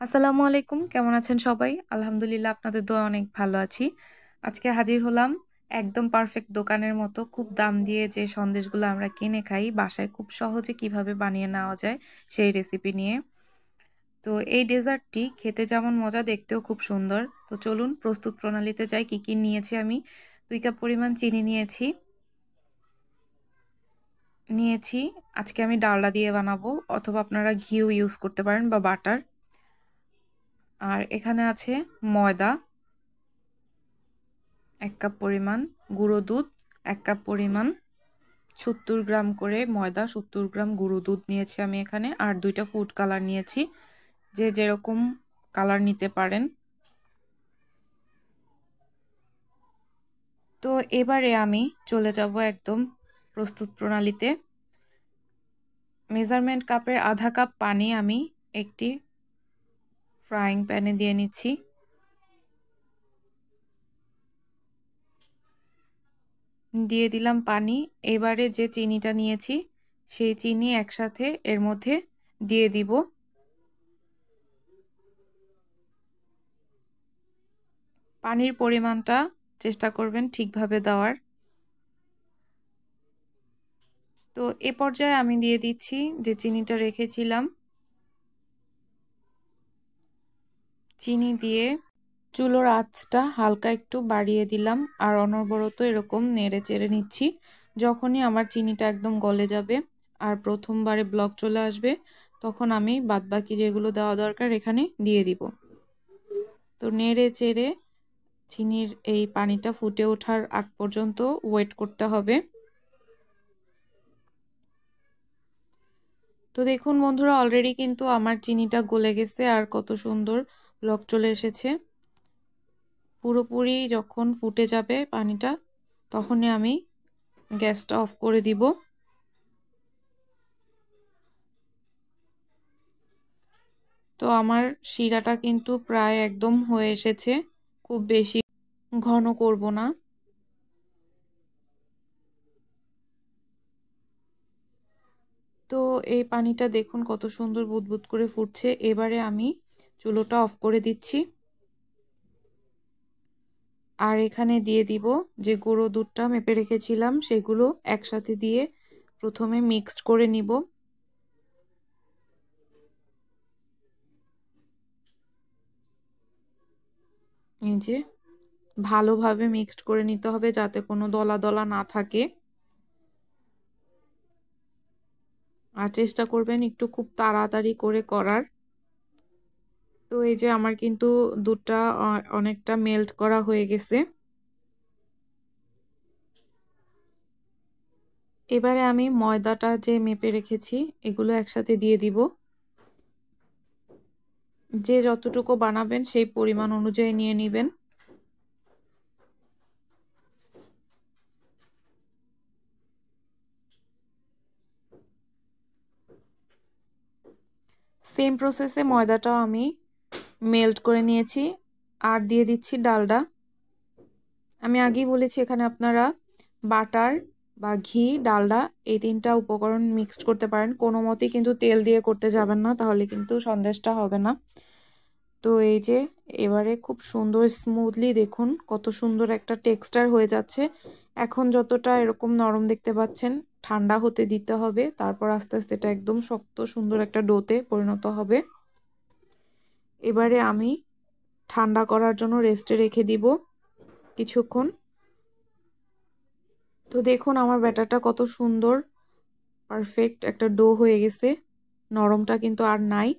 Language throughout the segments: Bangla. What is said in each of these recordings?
আসসালামু আলাইকুম। কেমন আছেন সবাই? আলহামদুলিল্লাহ আপনাদের দোয়ায় অনেক ভালো আছি। আজকে হাজির হলাম একদম পারফেক্ট দোকানের মতো খুব দাম দিয়ে যে সন্দেশগুলো আমরা কিনে খাই বাসায় খুব সহজে কিভাবে বানিয়ে নেওয়া যায় সেই রেসিপি নিয়ে। তো এই ডেজার্টটি খেতে যেমন মজা দেখতেও খুব সুন্দর। তো চলুন প্রস্তুত প্রণালীতে যাই। কি নিয়েছি আমি 2 কাপ পরিমাণ চিনি নিয়েছি। আজকে আমি ডালডা দিয়ে বানাবো অথবা আপনারা ঘিও ইউজ করতে পারেন বা বাটার। আর এখানে আছে ময়দা 1 কাপ পরিমাণ, গুঁড়ো দুধ 1 কাপ পরিমাণ, 70 গ্রাম করে ময়দা, 70 গ্রাম গুঁড়ো দুধ নিয়েছি আমি এখানে। আর 2টা ফুড কালার নিয়েছি, যে যেরকম কালার নিতে পারেন। তো এবারে আমি চলে যাব একদম প্রস্তুত প্রণালীতে। মেজারমেন্ট কাপের আধা কাপ পানি আমি একটি ফ্রাইং প্যানে দিয়ে নিচ্ছি। দিয়ে দিলাম পানি। এবারে যে চিনিটা নিয়েছি সেই চিনি একসাথে এর মধ্যে দিয়ে দিব। পানির পরিমাণটা চেষ্টা করবেন ঠিকভাবে দেওয়ার। তো এ পর্যায়ে আমি দিয়ে দিচ্ছি যে চিনিটা রেখেছিলাম। চিনি দিয়ে চুলোর আঁচটা হালকা একটু বাড়িয়ে দিলাম আর অনবরত এরকম নেড়ে চেড়ে নিচ্ছি। যখনই আমার চিনিটা একদম গলে যাবে আর প্রথমবারে ব্লক চলে আসবে, তখন আমি বাদবাকি যেগুলো দেওয়া দরকার এখানে দিয়ে দিব। তো নেড়ে চেড়ে চিনির এই পানিটা ফুটে ওঠার আগ পর্যন্ত ওয়েট করতে হবে। তো দেখুন বন্ধুরা, অলরেডি কিন্তু আমার চিনিটা গলে গেছে আর কত সুন্দর ব্লক চলে এসেছে। পুরোপুরি যখন ফুটে যাবে পানিটা, তখনই আমি গ্যাসটা অফ করে দিব। তো আমার শিরাটা কিন্তু প্রায় একদম হয়ে এসেছে, খুব বেশি ঘন করব না। তো এই পানিটা দেখুন কত সুন্দর বুদবুদ করে ফুটছে। এবারে আমি চুলোটা অফ করে দিচ্ছি আর এখানে দিয়ে দিব যে গুঁড়ো দুধটা মেপে রেখেছিলাম সেগুলো একসাথে দিয়ে প্রথমে মিক্সড করে নিব। এই যে ভালোভাবে মিক্সড করে নিতে হবে যাতে কোনো দলা দলা না থাকে। আর চেষ্টা করবেন একটু খুব তাড়াতাড়ি করে করার। তো এই যে আমার কিন্তু দুধটা অনেকটা মেল্ট করা হয়ে গেছে। এবারে আমি ময়দাটা যে মেপে রেখেছি এগুলো একসাথে দিয়ে দিব। যে যতটুকু বানাবেন সেই পরিমাণ অনুযায়ী নিয়ে নেবেন। সেম প্রসেসে ময়দাটাও আমি মেল্ট করে নিয়েছি আর দিয়ে দিচ্ছি ডালডা। আমি আগেই বলেছি এখানে আপনারা বাটার বা ঘি, ডালডা এই 3টা উপকরণ মিক্সড করতে পারেন। কোনো মতেই কিন্তু তেল দিয়ে করতে যাবেন না, তাহলে কিন্তু সন্দেশটা হবে না। তো এই যে এবারে খুব সুন্দর স্মুথলি দেখুন কত সুন্দর একটা টেক্সচার হয়ে যাচ্ছে। এখন যতটা এরকম নরম দেখতে পাচ্ছেন, ঠান্ডা হতে দিতে হবে, তারপর আস্তে আস্তে এটা একদম শক্ত সুন্দর একটা ডোতে পরিণত হবে। এবারে আমি ঠান্ডা করার জন্য রেস্টে রেখে দিব কিছুক্ষণ। তো দেখুন আমার ব্যাটারটা কত সুন্দর পারফেক্ট একটা ডো হয়ে গেছে, নরমটা কিন্তু আর নাই।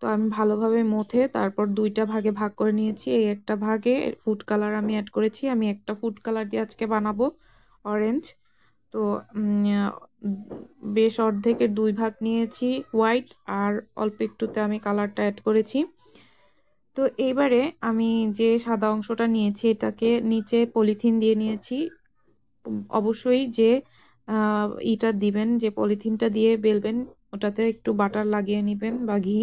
তো আমি ভালোভাবে মথে তারপর 2টা ভাগে ভাগ করে নিয়েছি। এই একটা ভাগে ফুড কালার আমি অ্যাড করেছি। আমি একটা ফুড কালার দিয়ে আজকে বানাবো অরেঞ্জ। তো বেশ অর্ধেকের 2 ভাগ নিয়েছি হোয়াইট, আর অল্প একটুতে আমি কালারটা অ্যাড করেছি। তো এইবারে আমি যে সাদা অংশটা নিয়েছি এটাকে নিচে পলিথিন দিয়ে নিয়েছি। অবশ্যই যে ইটা দিবেন, যে পলিথিনটা দিয়ে বেলবেন ওটাতে একটু বাটার লাগিয়ে নেবেন বা ঘি।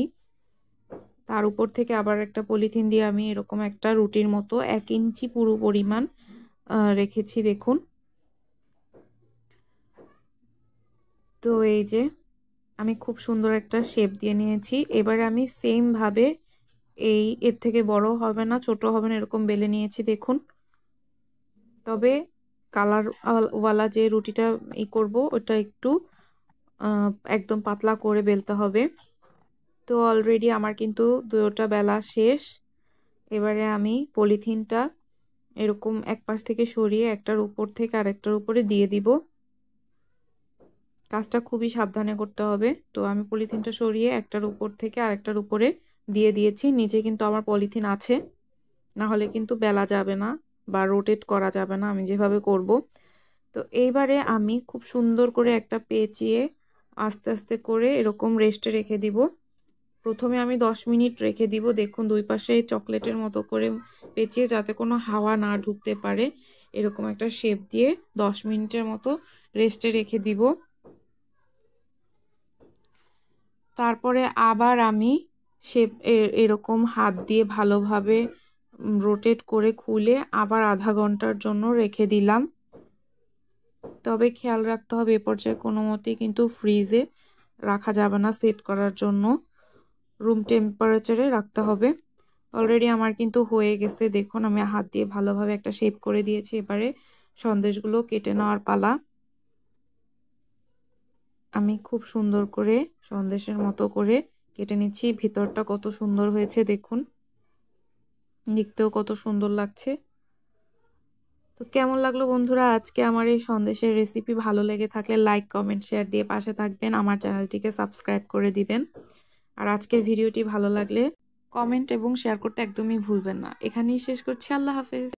তার উপর থেকে আবার একটা পলিথিন দিয়ে আমি এরকম একটা রুটির মতো 1 ইঞ্চি পুরো পরিমাণ রেখেছি দেখুন। তো এই যে আমি খুব সুন্দর একটা শেপ দিয়ে নিয়েছি। এবারে আমি সেম ভাবে এর থেকে বড় হবে না, ছোট হবে না, এরকম বেলে নিয়েছি দেখুন। তবে কালার ওয়ালা যে রুটিটা করব ওটা একটু একদম পাতলা করে বেলতে হবে। তো অলরেডি আমার কিন্তু দুটোটা বেলা শেষ। এবারে আমি পলিথিনটা এরকম এক পাশ থেকে সরিয়ে একটার উপর থেকে আরেকটার উপরে দিয়ে দিব। কাজটা খুবই সাবধানে করতে হবে। তো আমি পলিথিনটা সরিয়ে একটার উপর থেকে আরেকটার উপরে দিয়ে দিয়েছি। নিচে কিন্তু আমার পলিথিন আছে, না হলে কিন্তু বেলা যাবে না বা রোটেট করা যাবে না আমি যেভাবে করব। তো এইবারে আমি খুব সুন্দর করে একটা পেঁচিয়ে আস্তে আস্তে করে এরকম রেস্টে রেখে দিব। প্রথমে আমি 10 মিনিট রেখে দিব। দেখুন দুই পাশে চকলেটের মতো করে পেঁচিয়ে, যাতে কোনো হাওয়া না ঢুকতে পারে, এরকম একটা শেপ দিয়ে 10 মিনিটের মতো রেস্টে রেখে দিব। তারপরে আবার আমি এরকম হাত দিয়ে ভালোভাবে রোটেট করে খুলে আবার আধা ঘন্টার জন্য রেখে দিলাম। তবে খেয়াল রাখতে হবে এ পর্যায়ে কোনো মতেই কিন্তু ফ্রিজে রাখা যাবে না, সেট করার জন্য রুম টেম্পারেচারে রাখতে হবে। অলরেডি আমার কিন্তু হয়ে গেছে, দেখুন আমি হাত দিয়ে ভালোভাবে একটা শেপ করে দিয়েছি। এবারে সন্দেশগুলো কেটে নেওয়ার পালা। আমি খুব সুন্দর করে সন্দেশের মতো করে কেটে নিচ্ছি। ভিতরটা কত সুন্দর হয়েছে দেখুন, দেখতেও কত সুন্দর লাগছে। তো কেমন লাগলো বন্ধুরা আজকে আমার এই সন্দেশের রেসিপি? ভালো লেগে থাকলে লাইক, কমেন্ট, শেয়ার দিয়ে পাশে থাকবেন। আমার চ্যানেলটিকে সাবস্ক্রাইব করে দিবেন। আর আজকের ভিডিওটি ভালো লাগলে কমেন্ট এবং শেয়ার করতে একদমই ভুলবেন না। এখানেই শেষ করছি। আল্লাহ হাফেজ।